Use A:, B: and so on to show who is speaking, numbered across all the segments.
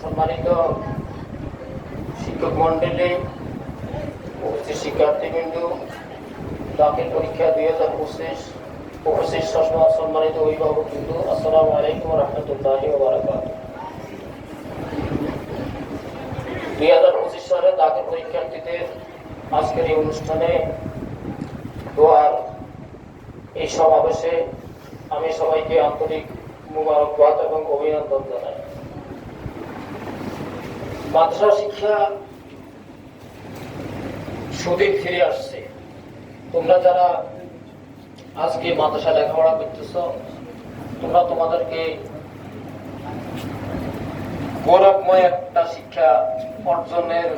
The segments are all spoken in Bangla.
A: সম্মানিত শিক্ষক মন্ডলী, উপস্থিত শিক্ষার্থীবৃন্দ, দাখিল পরীক্ষা 2025 সম্মানিত অভিভাবক বিন্দু, আসসালামু আলাইকুম ওয়া রাহমাতুল্লাহি ওয়া বারাকাতুহু। 2025 সালে দাখিল পরীক্ষার্থীদের আজকের এই অনুষ্ঠানে দোয়ার এই সমাবেশে আমি সবাইকে আন্তরিক মুবারকবাদ এবং অভিনন্দন জানাই। মাদ্রাসা শিক্ষা সুদিন ফিরে আসছে। তোমরা যারা আজকে মাদ্রাসা লেখাপড়া করতেছ, তোমরা তোমাদেরকে গৌরবময় একটা শিক্ষা অর্জনের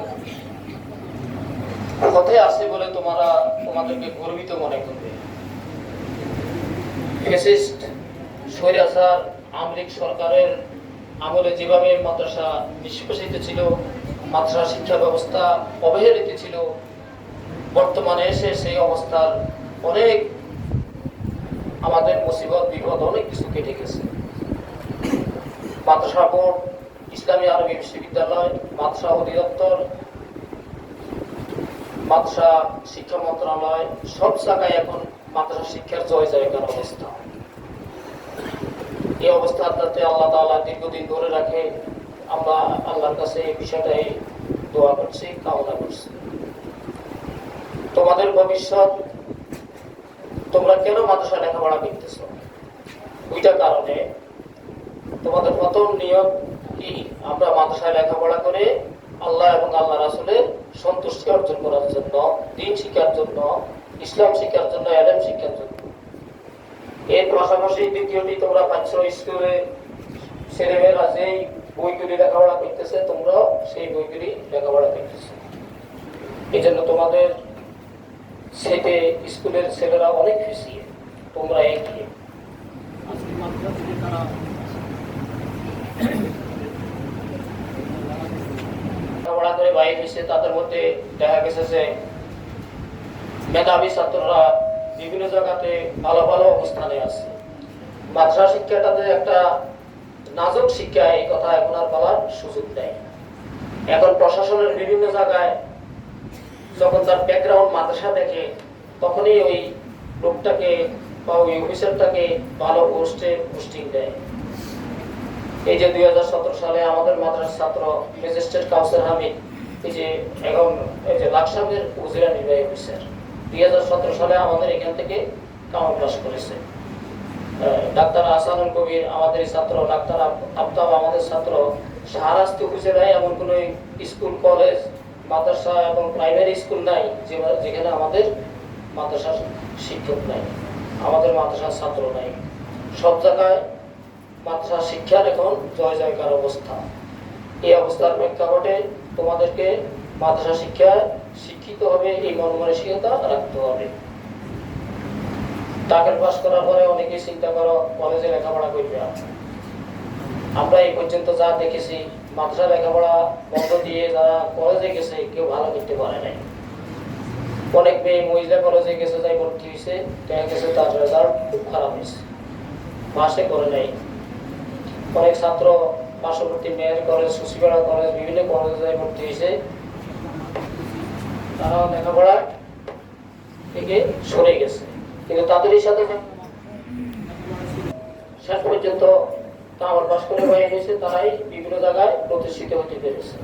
A: পথে আছে বলে তোমাদেরকে গর্বিত মনে করবে। ফ্যাসিস্ট স্বৈরাচার আওয়ামী লীগ সরকারের আমলে যেভাবে মাদ্রাসা নিষ্পেষিত ছিল, মাদ্রাসা শিক্ষা ব্যবস্থা অবহেলিত ছিল, বর্তমানে এসে সেই অবস্থার অনেক আমাদের মুসিবত বিপদ অনেক কিছু কেটে গেছে। মাদ্রাসা বোর্ড, ইসলামী আরবি বিশ্ববিদ্যালয়, মাদ্রাসা অধিদপ্তর, মাদ্রাসা শিক্ষা মন্ত্রণালয়, সব জায়গায় এখন মাদ্রাসা শিক্ষার জয় জয়কার অবস্থা। এই অবস্থা যাতে আল্লাহ তাআলা দীর্ঘদিন ধরে রাখে, আমরা আল্লাহর কাছে এই বিষয়টাই দোয়া করছি, কামনা করছি। তোমাদের ভবিষ্যৎ, তোমরা কেন মাদ্রাসা লেখাপড়া করতেছ? দুইটা কারণে। তোমাদের প্রথম নিয়ম কি? আমরা মাদ্রাসায় লেখাপড়া করে আল্লাহ এবং আল্লাহ রাসূলের সন্তুষ্টি অর্জন করার জন্য, দ্বীন শিক্ষার জন্য, ইসলাম শিক্ষার জন্য, ইলম শিক্ষার জন্য। এর পাশাপাশি দ্বিতীয়টি, তোমরা পাচ্ছ স্কুলে ছেলেমেয়েরা যেই বইগুলি লেখাপড়া করতেছে, তোমরা সেই বইগুলি লেখাপড়া করতেছ। এই জন্য তোমাদের সেটে স্কুলের ছেলেরা অনেক পিছিয়ে, তোমরা এগিয়ে। লেখাপড়া করে বাইরে এসে তাদের মধ্যে দেখা গেছে যে মেধাবী ছাত্ররা বিভিন্ন জায়গাতে ভালো ভালো অবস্থানে আছে। মাদ্রাসা শিক্ষাটাতে একটা নাজুক শিক্ষা, এই কথা এখন আর বলার সুযোগ নেই। এখন প্রশাসনের বিভিন্ন জায়গায় যখন তার ব্যাকগ্রাউন্ড মাদ্রাসা দেখে, তখনই ওই লোকটাকে বা ওই অফিসারটাকে ভালো পোস্টে পোস্টিং দেয়। এই যে 2017 সালে আমাদের মাদ্রাসা ছাত্র ম্যাজিস্ট্রেট কাউসার হামিদ, এই যে লাকসামের উপজেলা নির্বাহী অফিসার, 2017 সালে আমাদের এখান থেকে কামাল পাস করেছে। ডাক্তার আহসানুল কবির আমাদের ছাত্র, ডাক্তার আফতাব আমাদের ছাত্র। শাহরাস্তি উপজেলায় এমন কোন স্কুল, কলেজ, মাদ্রাসা এবং প্রাইমারি স্কুল নাই যেখানে আমাদের মাদ্রাসা শিক্ষক নাই, আমাদের মাদ্রাসার ছাত্র নাই। সব জায়গায় মাদ্রাসা শিক্ষার এখন জয় জয়কার অবস্থা। এই অবস্থার প্রেক্ষাপটে তোমাদেরকে মাদ্রাসা শিক্ষায় শিক্ষিত হবে, এই মনমানসিকতা রাখতে হবে। দাখিল পাস করার পরে অনেকেই চিন্তা করো কলেজে লেখাপড়া করবে। আমরা এই পর্যন্ত যা দেখেছি, মাদ্রাসা লেখাপড়া বন্ধ দিয়ে যারা কলেজে গেছে কেউ ভালো করতে পারে নাই। অনেক মেয়ে মহিলা কলেজে গেছে, যাই ভর্তি হয়েছে, দেখা গেছে তার রেজাল্ট খুব খারাপ হয়েছে, পাশে করে নাই। অনেক ছাত্র পার্শ্ববর্তী মেয়ের কলেজ, সুশীপাড়া কলেজ, বিভিন্ন কলেজে যাই ভর্তি হয়েছে, তারা লেখাপড়া থেকে সরে গেছে। কিন্তু তাদেরই সাথে শেষ পর্যন্ত কামাল পাস করে বাইরে গেছে, তারাই বিভিন্ন জায়গায় প্রতিষ্ঠিত হতে পেরেছে।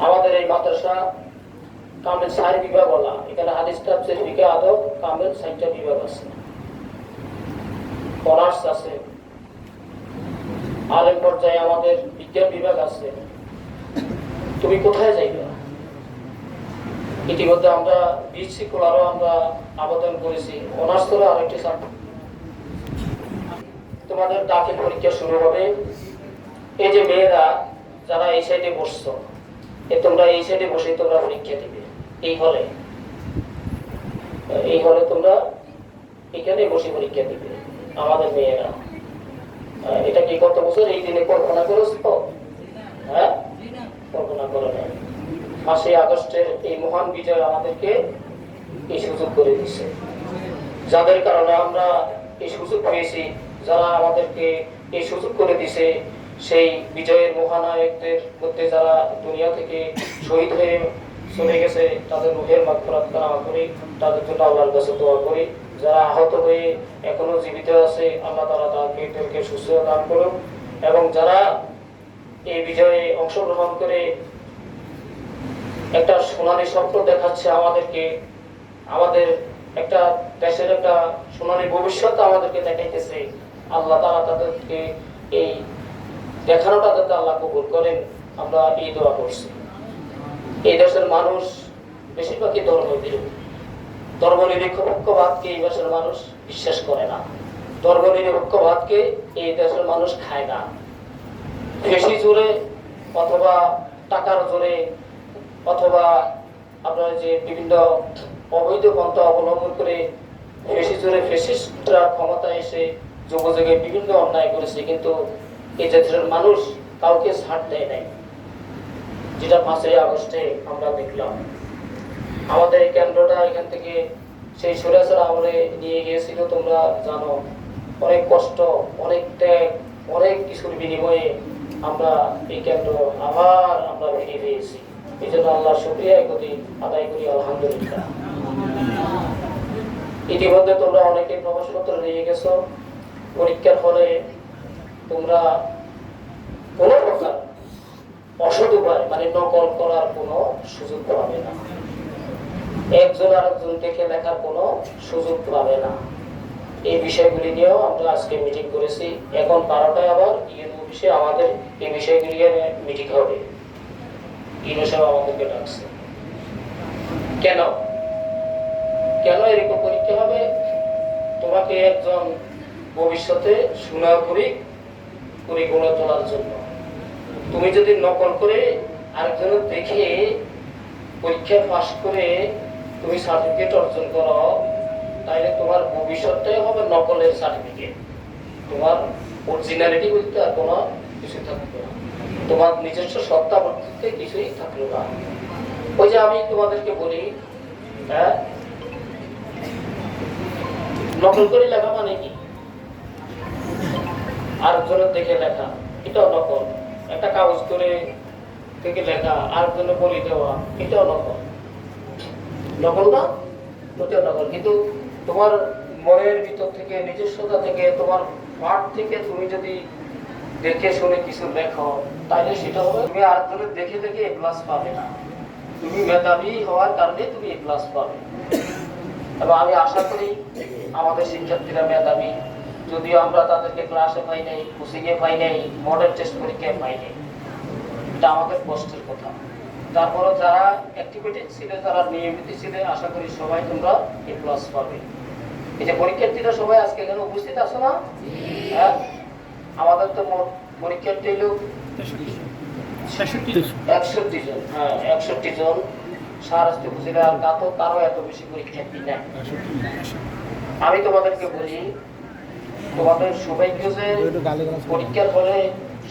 A: আমাদের এই মাদ্রাসা কামেল 4 বিভাগ বলা, এখানে হাদিস তাফসীর, ফিকহ, আদব, কামেল 4টা বিভাগ আছে। অনার্স আছে, আলেম পর্যায়ে আমাদের বিজ্ঞান বিভাগ আছে। তুমি কোথায় যাইবে? ইতিমধ্যে আমরা বিএসসি খোলারও আমরা আবেদন করেছি, অনার্স করে আরেকটি ছাত্র। তোমাদের দাখিল পরীক্ষা শুরু হবে। এই যে মেয়েরা যারা এই সাইডে বসছো, তোমরা এই সাইডে বসে তোমরা পরীক্ষা দিবে। এই হলে তোমরা এখানে বসে পরীক্ষা দিবে। আমাদের মেয়েরা এটা কি কত বছর এই দিনে কল্পনা করেছ? হ্যাঁ, কল্পনা করে নাই। 5ই আগস্টের এই মহান বিজয় আমাদেরকে এই সুযোগ করে দিচ্ছে, যাদের কারণে আমরা এই সুযোগ পেয়েছি যারা আমাদেরকে এই সুযোগ করে দিছে, সেই বিজয়ের মহানায়কদের মধ্যে যারা দুনিয়া থেকে শহীদ হয়ে চলে গেছে, তাদের রুহের মাগফিরাত কামনা করি, তাদের জন্য আল্লাহর কাছে দোয়া করি। যারা আহত হয়ে এখনো জীবিত আছে, আল্লাহ তাআলা তাদেরকে সুস্থতা দান করুন। এবং যারা এই বিজয়ে অংশগ্রহণ করে একটা সোনালী স্বপ্ন দেখাচ্ছে আমাদেরকে, আমাদের একটা দেশের একটা সোনালী ভবিষ্যৎ আমাদেরকে দেখাইতেছে, আল্লাহ তাআলা তাদেরকে এই দেখানোটা যাতে আল্লাহ কবুল করেন, আমরা এই দোয়া করছি। এই দেশের মানুষ বেশিরভাগই ধর্মনিরপেক্ষবাদকে এই দেশের মানুষ বিশ্বাস করে না। ধর্মনিরপেক্ষবাদকে এই দেশের মানুষ খায় না। বেশি জোরে অথবা টাকার জোরে অথবা আপনার যে বিভিন্ন অবৈধ পন্থা অবলম্বন করে বেশি জোরে ফ্যাসিস্টরা ক্ষমতা এসে যুবযোগে বিভিন্ন অন্যায় করেছে, কিন্তু এই দেশের মানুষ কাউকে ছাড় দেয় নাই। যেটা 5ই আগস্টে আমরা দেখলাম, আমাদের এই কেন্দ্রটা এখান থেকে সেই স্বৈরাচার আমলে নিয়ে গিয়েছিল, তোমরা জানো। অনেক কষ্ট, অনেক ত্যাগ, অনেক কিছুর বিনিময়ে আমরা এই কেন্দ্র আবার আমরা ফিরে পেয়েছি। এই জন্য আল্লাহর শুকরিয়া আদায় করি, আলহামদুলিল্লাহ। ইতিমধ্যে তোমরা অনেকে প্রবেশপত্র নিয়ে গেছো। পরীক্ষার ফলে তোমরা কোনো প্রকার অসৎ উপায় মানে নকল করার কোনো সুযোগ পাবে না। একজন আরেকজন দেখে লেখার কোনো সুযোগ পাবে না। এই বিষয়গুলি নিয়েও আমরা আজকে মিটিং করেছি। এখন 12টায় আবার ইউনো বিষয়ে আমাদের এই বিষয়গুলি নিয়ে মিটিং হবে। ইউনো সাহেব আমাদেরকে ডাকছে। কেন কেন এরকম পরীক্ষা হবে? তোমাকে একজন ভবিষ্যতে সুনাগরিক করে গড়ে তোলার জন্য। তুমি যদি নকল করে আরেকজনের দেখে পরীক্ষা পাশ করে তুমি সার্টিফিকেট অর্জন করো, তাহলে তোমার ভবিষ্যৎটাই হবে নকলের সার্টিফিকেট। তোমার অরিজিনালিটি বলতে আর কোনো কিছু থাকবে না, তোমার নিজস্ব সত্তা বলতে কিছুই থাকলো না। ওই যে আমি তোমাদেরকে বলি, হ্যাঁ, নকল করে লেখা মানে কি? আরেকজনের দেখে লেখা, এটাও নকল। একটা কাগজ করে থেকে লেখা, আরেকজনের বলি দেওয়া, এটাও নকল। নকল না? ওটাও নকল। কিন্তু তোমার মনের ভিতর থেকে, নিজস্বতা থেকে, তোমার পাঠ থেকে তুমি যদি দেখে শুনে কিছু লেখো, তাহলে সেটা হবে তুমি আরেকজনের দেখে দেখে এ প্লাস পাবে না। তুমি মেধাবী হওয়ার কারণে তুমি এ প্লাস পাবে। এবং আমি আশা করি আমাদের শিক্ষার্থীরা মেধাবী, যদিও আমরা তাদেরকে ক্লাসে পাই নাই, কোচিংয়ে পাই নাই, মডেল টেস্ট পরীক্ষায় পাই নাই, এটা আমাদের কষ্টের কথা। তারপরে যারা অ্যাক্টিভিটি ছিল, যারা নিয়মিত ছিল, আশা করি সবাই তোমরা এ প্লাস পাবে। এই যে পরীক্ষার্থীরা সবাই আজকে এখানে উপস্থিত আছো না? হ্যাঁ, আমাদের তো পরীক্ষার্থী হলো 61 জন। হ্যাঁ, 61 জন। সারাস্তি উপজেলা আর কারো এত বেশি পরীক্ষার্থী নাই। আমি তোমাদেরকে বলি, তোমাদের সবাইকে যে পরীক্ষার ফলে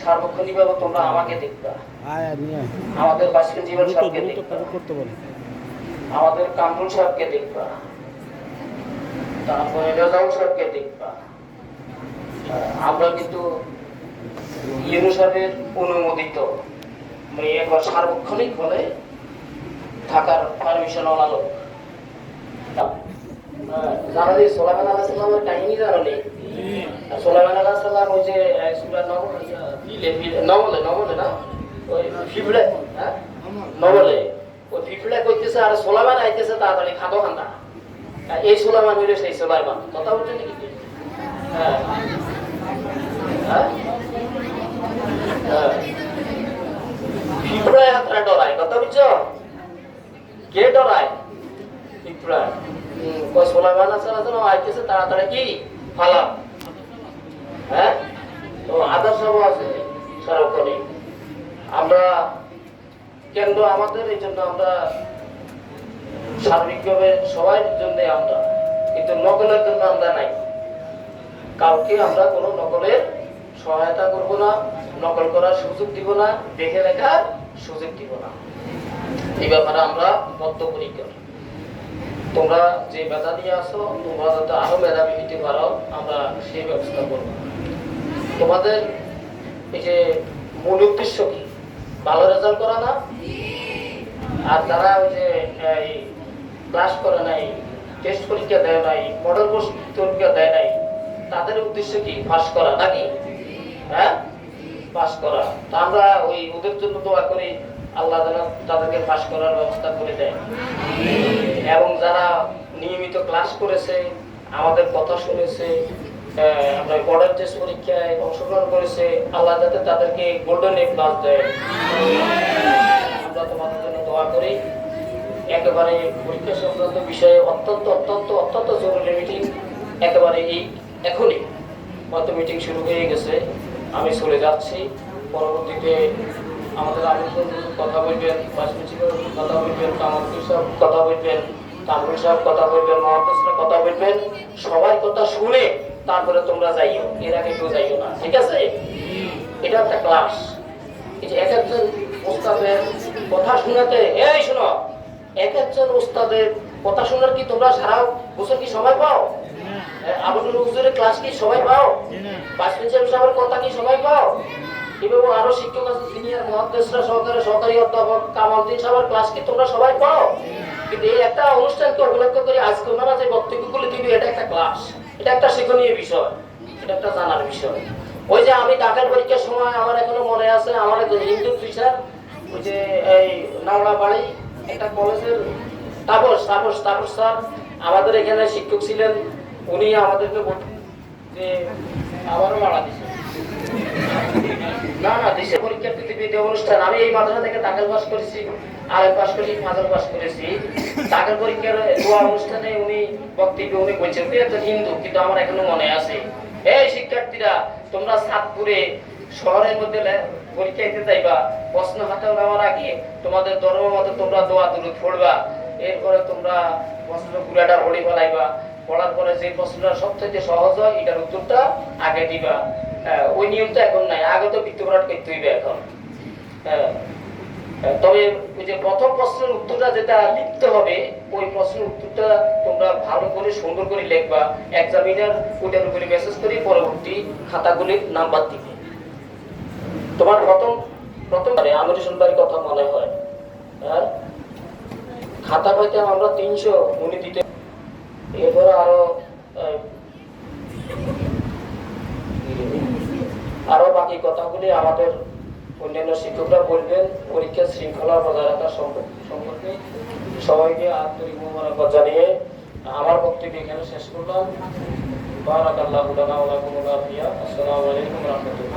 A: সার্বক্ষণিকভাবে তোমরা আমাকে দেখবা, আমাদের বাসিক জীবন সাহেবকে দেখবা, আমাদের কামরুল সাহেবকে দেখবা, তারপরে রেজাউল সাহেবকে দেখবা। আমরা কিন্তু ইউনূস সাহেবের অনুমোদিত মানে একবার সার্বক্ষণিক হলে থাকার পারমিশন ওলা লোক। জানো যে সুলাইমান আলাইহিস সালামের কাহিনী জানো নি? সুলাইমান আলাইহিস সালাম ওই যে সূরা নমলে না, ওই ফিফলে, হ্যাঁ নমলে, ওই ফিফলে কইতেছে আর সুলাইমান আইতেছে তাড়াতাড়ি খাতো খান্দা। এই সুলাইমান হইলে সেই সুলাইমান, কথা বলছেন নাকি? হ্যাঁ হ্যাঁ হ্যাঁ, ফিফলে হাতরা ডরায়, কথা বুঝছো? কে ডরায়? ফিফলে। সুলাইমান আইতেছে তাড়াতাড়ি কি ফালা। হ্যাঁ, তো আদর্শ আছে সারাক্ষণই। আমরা কেন্দ্র আমাদের এই জন্য আমরা সার্বিকভাবে সবাই জন্য আমরা, কিন্তু নকলের জন্য আমরা নাই। কাউকে আমরা কোনো নকলের সহায়তা করব না, নকল করার সুযোগ দিব না, দেখে লেখার সুযোগ দিব না। এই ব্যাপারে আমরা বদ্ধপরিকর। তোমরা যে মেধা নিয়ে আসো তোমরা যাতে আরো মেধাবী হতে পারো আমরা সেই ব্যবস্থা করবো। তোমাদের এই যে মূল উদ্দেশ্য কি? ভালো রেজাল্ট করা না? আর যারা ওই যে ক্লাস করে নাই, টেস্ট পরীক্ষা দেয় নাই, মডেল পরীক্ষা দেয় নাই, তাদের উদ্দেশ্য কি? পাস করা নাকি? হ্যাঁ, পাস করা। তা আমরা ওই ওদের জন্য দোয়া করি আল্লাহ যেন তাদেরকে পাস করার ব্যবস্থা করে দেয়। এবং যারা নিয়মিত ক্লাস করেছে, আমাদের কথা শুনেছে, আমরা মডেল টেস্ট পরীক্ষায় অংশগ্রহণ করেছে, আল্লাহ যাতে তাদেরকে গোল্ডেন এ প্লাস দেয়। আমরা তোমাদের জন্য দোয়া করি। একেবারে পরীক্ষা সংক্রান্ত বিষয়ে অত্যন্ত অত্যন্ত অত্যন্ত জরুরি মিটিং, একেবারে এখনই হয়তো মিটিং শুরু হয়ে গেছে। আমি চলে যাচ্ছি। পরবর্তীতে আমাদের আমির কথা বলবেন, ভাইস প্রিন্সিপাল কথা বলবেন, কামাল সাহেব কথা বলবেন, কামরুল সাহেব কথা বলবেন, মহাপ্রশ্ন কথা বলবেন। সবাই কথা শুনে তারপরে তোমরা যাইও, এর আগে কেউ যাইও না, ঠিক আছে? এটা একটা ক্লাস। এই যে এক একজন ওস্তাদের কথা শোনাতে, এই শোনো, এক একজন ওস্তাদের কথা শোনার কি তোমরা সারা বছর কি সময় পাও? আবুল হুজুরের ক্লাস কি সময় পাও? ভাইস প্রিন্সিপাল সাহেবের কথা কি সময় পাও? এবং আরো শিক্ষক আছে, সিনিয়র মহাদেশরা, সহকারী অধ্যাপক কামালউদ্দিন সাহেবের ক্লাস কি তোমরা সবাই পাও? কিন্তু এই একটা অনুষ্ঠানকে উপলক্ষ করে আজকে ওনারা যে বক্তব্যগুলো দিবে, এটা একটা ক্লাস, এটা একটা শিক্ষণীয় বিষয়, এটা একটা জানার বিষয়। ওই যে আমি দাখিল পরীক্ষার সময় আমার এখনো মনে আছে, আমার একজন হিন্দু টিচার, ওই যে এই নাওড়া বাড়ি একটা কলেজের তাপস স্যার আমাদের এখানে শিক্ষক ছিলেন। উনি আমাদেরকে যে আবারও মারা দিচ্ছে না দেশে পরীক্ষার্থী বিদ্যা অনুষ্ঠান। আমি এই মাদ্রাসা থেকে দাখিল পাস করেছি, আলেম পাস করেছি, ফাজল পাস করেছি। দাখিল পরীক্ষার দোয়া অনুষ্ঠানে উনি বক্তব্য উনি বলছেন, উনি একজন হিন্দু, কিন্তু আমার এখনো মনে আছে, এই শিক্ষার্থীরা তোমরা সাতপুরে শহরের মধ্যে পরীক্ষা দিতে যাইবা, প্রশ্ন হাতে নেওয়ার আগে তোমাদের ধর্ম মতো তোমরা দোয়া দুরূদ পড়বা, এরপরে তোমরা প্রশ্ন পুরাটা পড়ে ফেলাইবা, পড়ার পরে যে প্রশ্নটা সবথেকে সহজ হয় এটার উত্তরটা আগে দিবা। ওই নিয়মটা এখন নাই, আগে তো বৃত্তপাঠ করতে হইবে এখন। তবে ওই যে প্রথম প্রশ্নের উত্তরটা যেটা লিখতে হবে, ওই প্রশ্নের উত্তরটা তোমরা ভালো করে সুন্দর করে লিখবা। এক্সামিনার ওটার উপরে মেসেজ করে পরবর্তী খাতাগুলির নাম্বার দিবে। তোমার প্রথমবারে আমির সুন্দরের কথা মনে হয়, খাতা পাইতাম আমরা 300, উনি দিতে। এরপরে আরো বাকি কথাগুলি আমাদের অন্যান্য শিক্ষকরা বলবেন। পরীক্ষার শৃঙ্খলা বজায় রাখার সম্পর্কে সবাইকে আন্তরিক মোবারকবাদ জানিয়ে আমার বক্তব্য এখানে শেষ করলাম। বারাকাল্লাহু লানা ওয়া লাকুম। আসসালামু আলাইকুম ওয়া রাহমাতুল্লাহ।